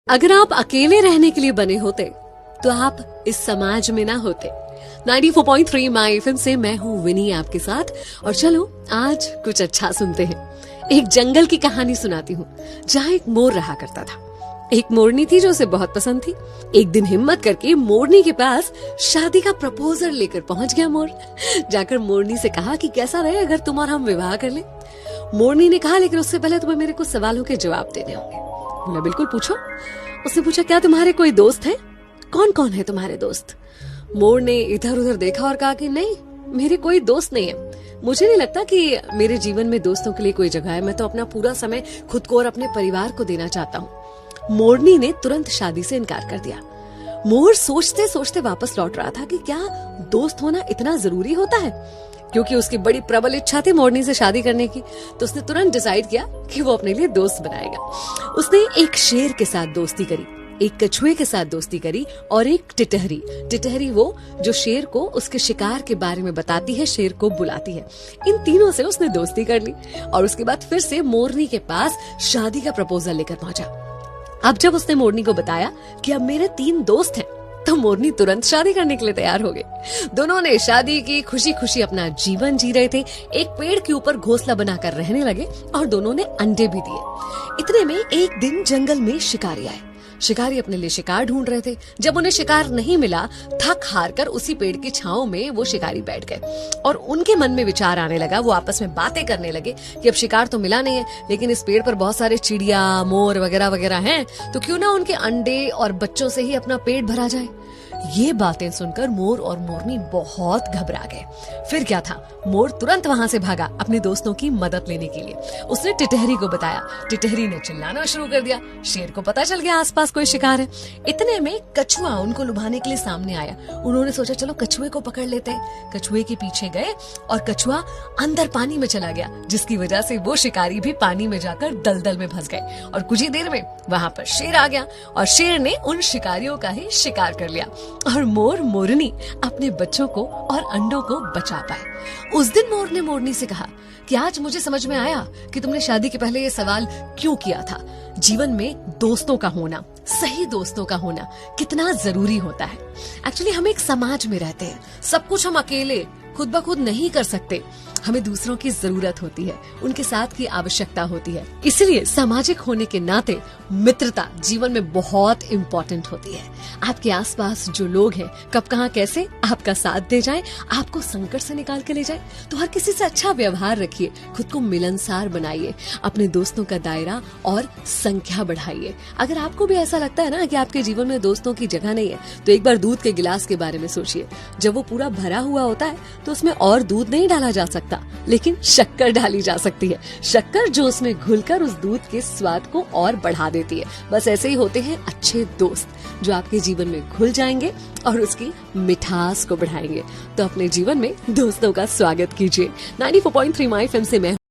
अगर आप अकेले रहने के लिए बने होते तो आप इस समाज में ना होते। 94.3 माई एफएम से मैं हूँ विनी आपके साथ। और चलो आज कुछ अच्छा सुनते हैं। एक जंगल की कहानी सुनाती हूँ जहाँ एक मोर रहा करता था। एक मोरनी थी जो उसे बहुत पसंद थी। एक दिन हिम्मत करके मोरनी के पास शादी का प्रपोजल लेकर पहुंच गया मोर। जाकर मोरनी से कहा कि कैसा रहे अगर तुम और हम विवाह कर लें। मोरनी ने कहा लेकिन उससे पहले तुम्हें मेरे कुछ सवालों के जवाब देने होंगे। बोला बिल्कुल पूछो। उसने पूछा क्या तुम्हारे कोई दोस्त हैं? कौन कौन है तुम्हारे दोस्त? मोर ने इधर उधर देखा और कहा कि नहीं, मेरे कोई दोस्त नहीं है। मुझे नहीं लगता कि मेरे जीवन में दोस्तों के लिए कोई जगह है। मैं तो अपना पूरा समय खुद को और अपने परिवार को देना चाहता हूँ। मोरनी ने तुरंत शादी से इनकार कर दिया। मोर सोचते सोचते वापस लौट रहा था कि क्या दोस्त होना इतना जरूरी होता है। क्योंकि उसकी बड़ी प्रबल इच्छा थी मोरनी से शादी करने की, तो उसने तुरंत डिसाइड किया कि वो अपने लिए दोस्त बनाएगा। उसने एक शेर के साथ दोस्ती करी, एक कछुए के साथ दोस्ती करी और एक टिटहरी वो जो शेर को उसके शिकार के बारे में बताती है, शेर को बुलाती है। इन तीनों से उसने दोस्ती कर ली और उसके बाद फिर से मोरनी के पास शादी का प्रपोजल लेकर पहुंचा। अब जब उसने मोरनी को बताया कि अब मेरे 3 दोस्त हैं, तो मोरनी तुरंत शादी करने के लिए तैयार हो गई। दोनों ने शादी की, खुशी खुशी अपना जीवन जी रहे थे। एक पेड़ के ऊपर घोंसला बनाकर रहने लगे और दोनों ने अंडे भी दिए। इतने में एक दिन जंगल में शिकारी आए। शिकारी अपने लिए शिकार ढूंढ रहे थे। जब उन्हें शिकार नहीं मिला, थक हार कर उसी पेड़ की छांव में वो शिकारी बैठ गए और उनके मन में विचार आने लगा। वो आपस में बातें करने लगे कि अब शिकार तो मिला नहीं है, लेकिन इस पेड़ पर बहुत सारे चिड़िया, मोर वगैरह वगैरह हैं, तो क्यों ना उनके अंडे और बच्चों से ही अपना पेट भरा जाए। ये बातें सुनकर मोर और मोरनी बहुत घबरा गए। फिर क्या था, मोर तुरंत वहां से भागा अपने दोस्तों की मदद लेने के लिए। उसने टिटहरी को बताया। टिटहरी ने चिल्लाना शुरू कर दिया। शेर को पता चल गया आसपास कोई शिकार है। इतने में कछुआ उनको लुभाने के लिए सामने आया। उन्होंने सोचा चलो कछुए को पकड़ लेते हैं। कछुए के पीछे गए और कछुआ अंदर पानी में चला गया, जिसकी वजह से वो शिकारी भी पानी में जाकर दलदल में फंस गए। और कुछ ही देर में वहां पर शेर आ गया और शेर ने उन शिकारियों का ही शिकार कर लिया और मोर मोरनी अपने बच्चों को और अंडों को बचा पाए। उस दिन मोर ने मोरनी से कहा कि आज मुझे समझ में आया कि तुमने शादी के पहले ये सवाल क्यों किया था। जीवन में दोस्तों का होना, सही दोस्तों का होना कितना जरूरी होता है। एक्चुअली हम एक समाज में रहते हैं, सब कुछ हम अकेले खुद ब खुद नहीं कर सकते। हमें दूसरों की जरूरत होती है, उनके साथ की आवश्यकता होती है। इसलिए सामाजिक होने के नाते मित्रता जीवन में बहुत इम्पोर्टेंट होती है। आपके आसपास जो लोग हैं कब कहाँ कैसे आपका साथ दे जाएं, आपको संकट से निकाल के ले जाएं, तो हर किसी से अच्छा व्यवहार रखिए, खुद को मिलनसार बनाइए, अपने दोस्तों का दायरा और संख्या बढ़ाइए। अगर आपको भी ऐसा लगता है ना कि आपके जीवन में दोस्तों की जगह नहीं है, तो एक बार दूध के गिलास के बारे में सोचिए। जब वो पूरा भरा हुआ होता है तो उसमें और दूध नहीं डाला जा सकता, लेकिन शक्कर डाली जा सकती है। शक्कर जो उसमें घुलकर उस दूध के स्वाद को और बढ़ा देती है। बस ऐसे ही होते हैं अच्छे दोस्त, जो आपके जीवन में घुल जाएंगे और उसकी मिठास को बढ़ाएंगे। तो अपने जीवन में दोस्तों का स्वागत कीजिए। 94.3 माई एफएम से मैं